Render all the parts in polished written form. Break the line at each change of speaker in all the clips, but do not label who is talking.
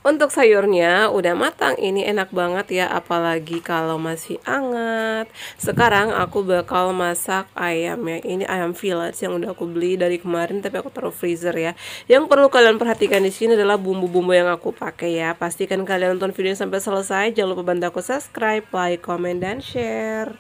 Untuk sayurnya udah matang, ini enak banget ya, apalagi kalau masih hangat. Sekarang aku bakal masak ayamnya. Ini ayam village yang udah aku beli dari kemarin tapi aku taruh freezer ya. Yang perlu kalian perhatikan di sini adalah bumbu-bumbu yang aku pakai ya. Pastikan kalian nonton videonya sampai selesai. Jangan lupa bantu aku subscribe, like, comment, dan share.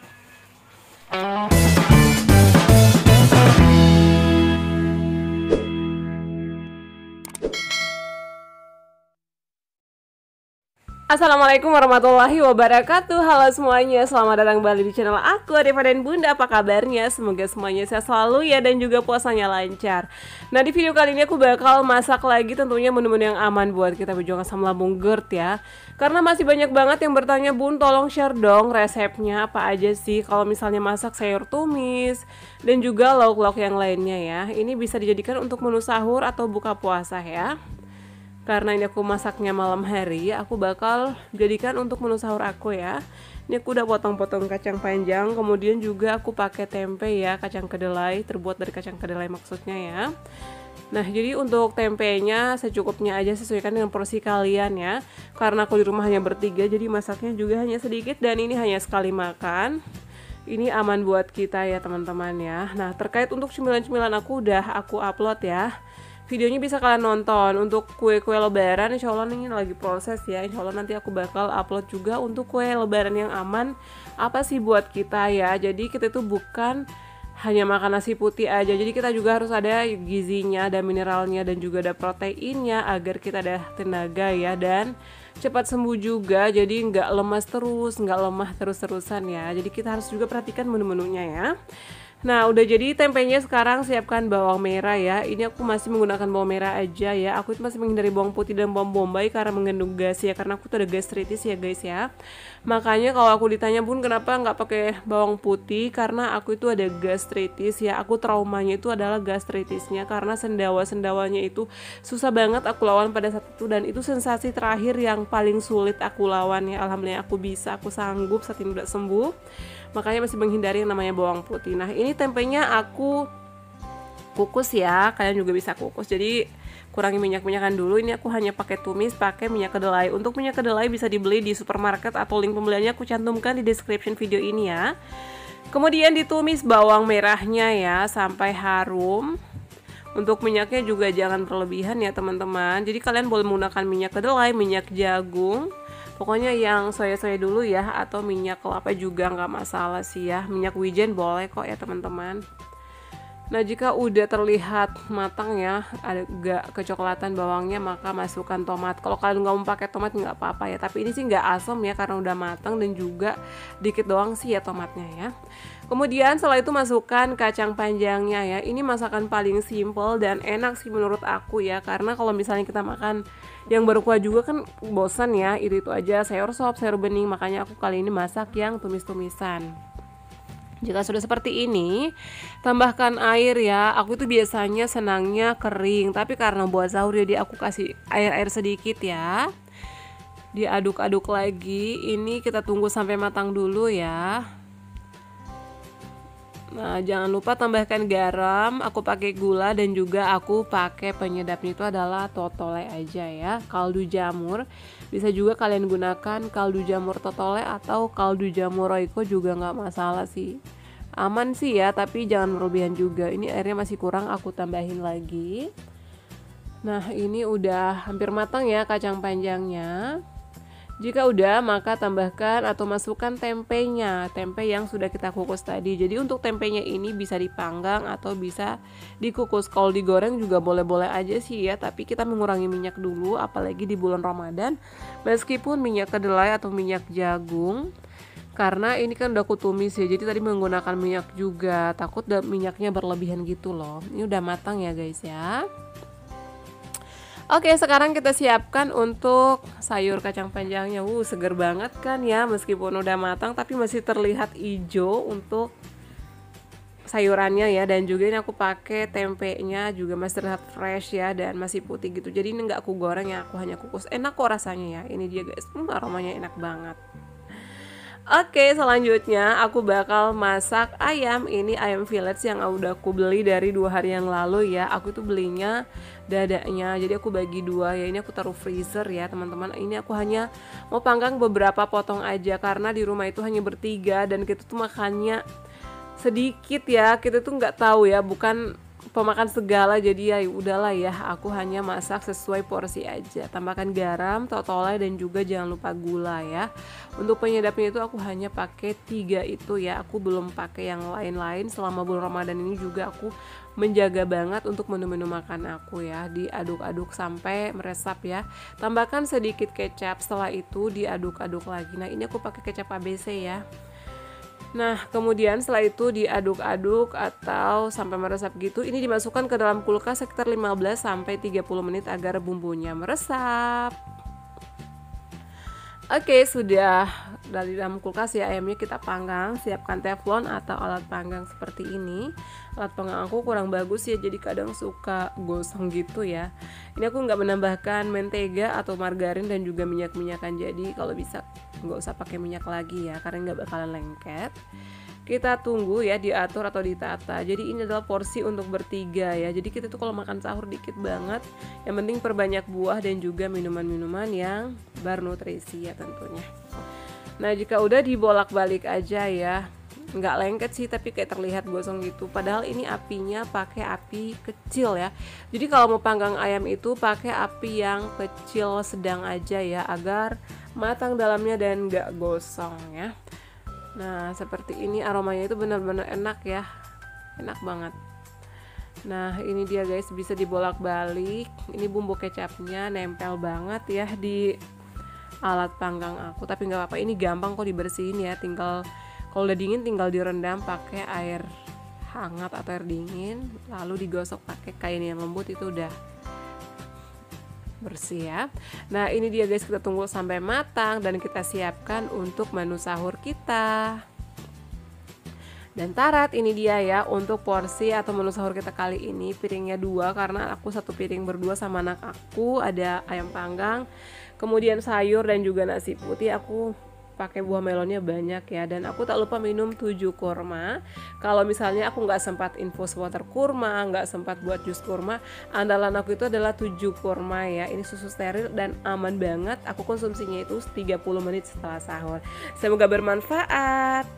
Assalamualaikum warahmatullahi wabarakatuh. Halo semuanya, selamat datang kembali di channel aku, Deva dan Bunda. Apa kabarnya? Semoga semuanya sehat selalu ya, dan juga puasanya lancar. Nah, di video kali ini aku bakal masak lagi tentunya menu-menu yang aman buat kita berjuang asam lambung GERD ya. Karena masih banyak banget yang bertanya, Bun tolong share dong resepnya apa aja sih kalau misalnya masak sayur tumis dan juga lauk-lauk yang lainnya ya. Ini bisa dijadikan untuk menu sahur atau buka puasa ya. Karena ini aku masaknya malam hari, aku bakal jadikan untuk menu sahur aku ya. Ini aku udah potong-potong kacang panjang, kemudian juga aku pakai tempe ya, kacang kedelai, terbuat dari kacang kedelai maksudnya ya. Nah, jadi untuk tempenya secukupnya aja, sesuaikan dengan porsi kalian ya. Karena aku di rumah hanya bertiga, jadi masaknya juga hanya sedikit dan ini hanya sekali makan. Ini aman buat kita ya teman-teman ya. Nah, terkait untuk cemilan-cemilan aku udah aku upload ya. Videonya bisa kalian nonton. Untuk kue-kue lebaran insya Allah ini lagi proses ya. Insya Allah nanti aku bakal upload juga untuk kue lebaran yang aman apa sih buat kita ya. Jadi kita itu bukan hanya makan nasi putih aja, jadi kita juga harus ada gizinya, ada mineralnya, dan juga ada proteinnya agar kita ada tenaga ya, dan cepat sembuh juga. Jadi nggak lemas terus, nggak lemah terus-terusan ya. Jadi kita harus juga perhatikan menu-menunya ya. Nah, udah jadi tempenya, sekarang siapkan bawang merah ya. Ini aku masih menggunakan bawang merah aja ya. Aku itu masih menghindari bawang putih dan bawang bombay karena mengandung gas ya. Karena aku tuh ada gastritis ya guys ya. Makanya kalau aku ditanya, Bun kenapa nggak pakai bawang putih? Karena aku itu ada gastritis ya. Aku traumanya itu adalah gastritisnya karena sendawa-sendawanya itu susah banget aku lawan pada saat itu. Dan itu sensasi terakhir yang paling sulit aku lawan ya. Alhamdulillah aku bisa, aku sanggup saat ini udah sembuh. Makanya masih menghindari yang namanya bawang putih. Nah, ini tempenya aku kukus ya, kalian juga bisa kukus. Jadi kurangi minyak-minyakan dulu. Ini aku hanya pakai tumis, pakai minyak kedelai. Untuk minyak kedelai bisa dibeli di supermarket atau link pembeliannya aku cantumkan di description video ini ya. Kemudian ditumis bawang merahnya ya sampai harum. Untuk minyaknya juga jangan berlebihan ya teman-teman. Jadi kalian boleh menggunakan minyak kedelai, minyak jagung, pokoknya yang soya-soya dulu ya, atau minyak kelapa juga nggak masalah sih ya. Minyak wijen boleh kok ya teman-teman. Nah, jika udah terlihat matang ya, agak kecoklatan bawangnya, maka masukkan tomat. Kalau kalian nggak mau pakai tomat nggak apa-apa ya, tapi ini sih nggak asam ya karena udah matang, dan juga dikit doang sih ya tomatnya ya. Kemudian setelah itu masukkan kacang panjangnya ya. Ini masakan paling simple dan enak sih menurut aku ya, karena kalau misalnya kita makan yang berkuah juga kan bosan ya, itu aja sayur sop, sayur bening. Makanya aku kali ini masak yang tumis-tumisan. Jika sudah seperti ini, tambahkan air ya. Aku tuh biasanya senangnya kering, tapi karena buat sahur jadi aku kasih air-air sedikit ya. Diaduk-aduk lagi. Ini kita tunggu sampai matang dulu ya. Nah, jangan lupa tambahkan garam. Aku pakai gula dan juga aku pakai penyedapnya itu adalah totole aja ya, kaldu jamur. Bisa juga kalian gunakan kaldu jamur totole atau kaldu jamur royco juga nggak masalah sih. Aman sih ya, tapi jangan berlebihan juga. Ini airnya masih kurang, aku tambahin lagi. Nah, ini udah hampir matang ya kacang panjangnya. Jika udah, maka tambahkan atau masukkan tempenya, tempe yang sudah kita kukus tadi. Jadi untuk tempenya ini bisa dipanggang atau bisa dikukus. Kalau digoreng juga boleh-boleh aja sih ya, tapi kita mengurangi minyak dulu, apalagi di bulan Ramadan. Meskipun minyak kedelai atau minyak jagung, karena ini kan udah aku tumis ya, jadi tadi menggunakan minyak juga, takut minyaknya berlebihan gitu loh. Ini udah matang ya guys ya. Oke, sekarang kita siapkan untuk sayur kacang panjangnya. Seger banget kan ya, meskipun udah matang tapi masih terlihat hijau untuk sayurannya ya. Dan juga ini aku pakai tempenya juga masih terlihat fresh ya, dan masih putih gitu. Jadi ini nggak aku goreng ya, aku hanya kukus. Enak kok rasanya ya. Ini dia guys, aromanya enak banget. Oke, selanjutnya aku bakal masak ayam. Ini ayam village yang udah aku beli dari 2 hari yang lalu ya. Aku tuh belinya dadanya, jadi aku bagi dua ya. Ini aku taruh freezer ya teman-teman. Ini aku hanya mau panggang beberapa potong aja karena di rumah itu hanya bertiga dan kita tuh makannya sedikit ya. Kita tuh nggak tahu ya, bukan pemakan segala, jadi ya udahlah ya, aku hanya masak sesuai porsi aja. Tambahkan garam, totolnya dan juga jangan lupa gula ya. Untuk penyedapnya itu aku hanya pakai 3 itu ya. Aku belum pakai yang lain-lain. Selama bulan Ramadan ini juga aku menjaga banget untuk menu-menu makan aku ya. Diaduk-aduk sampai meresap ya. Tambahkan sedikit kecap, setelah itu diaduk-aduk lagi. Nah, ini aku pakai kecap ABC ya. Nah, kemudian setelah itu diaduk-aduk atau sampai meresap gitu. Ini dimasukkan ke dalam kulkas sekitar 15 sampai 30 menit agar bumbunya meresap. Oke, sudah dari dalam kulkas ya ayamnya kita panggang. Siapkan teflon atau alat panggang seperti ini. Alat panggang aku kurang bagus ya, jadi kadang suka gosong gitu ya. Ini aku nggak menambahkan mentega atau margarin dan juga minyak-minyakan. Jadi kalau bisa nggak usah pakai minyak lagi ya, karena nggak bakalan lengket. Kita tunggu ya diatur atau ditata. Jadi ini adalah porsi untuk bertiga ya. Jadi kita tuh kalau makan sahur dikit banget. Yang penting perbanyak buah dan juga minuman-minuman yang bernutrisi ya tentunya. Nah, jika udah dibolak-balik aja ya. Nggak lengket sih, tapi kayak terlihat gosong gitu. Padahal ini apinya pakai api kecil ya. Jadi kalau mau panggang ayam itu pakai api yang kecil sedang aja ya, agar matang dalamnya dan nggak gosong ya. Nah, seperti ini aromanya itu benar-benar enak ya. Enak banget. Nah, ini dia guys, bisa dibolak-balik. Ini bumbu kecapnya nempel banget ya di alat panggang aku. Tapi nggak apa-apa, ini gampang kok dibersihin ya. Tinggal kalau udah dingin tinggal direndam pakai air hangat atau air dingin, lalu digosok pakai kain yang lembut, itu udah bersih ya. Nah, ini dia guys, kita tunggu sampai matang dan kita siapkan untuk menu sahur kita. Dan tarat, ini dia ya untuk porsi atau menu sahur kita kali ini. Piringnya 2 karena aku 1 piring berdua sama anak aku. Ada ayam panggang, kemudian sayur dan juga nasi putih. Aku pakai buah melonnya banyak ya, dan aku tak lupa minum 7 kurma. Kalau misalnya aku nggak sempat infus water kurma, nggak sempat buat jus kurma, andalan aku itu adalah 7 kurma ya. Ini susu steril dan aman banget. Aku konsumsinya itu 30 menit setelah sahur. Semoga bermanfaat.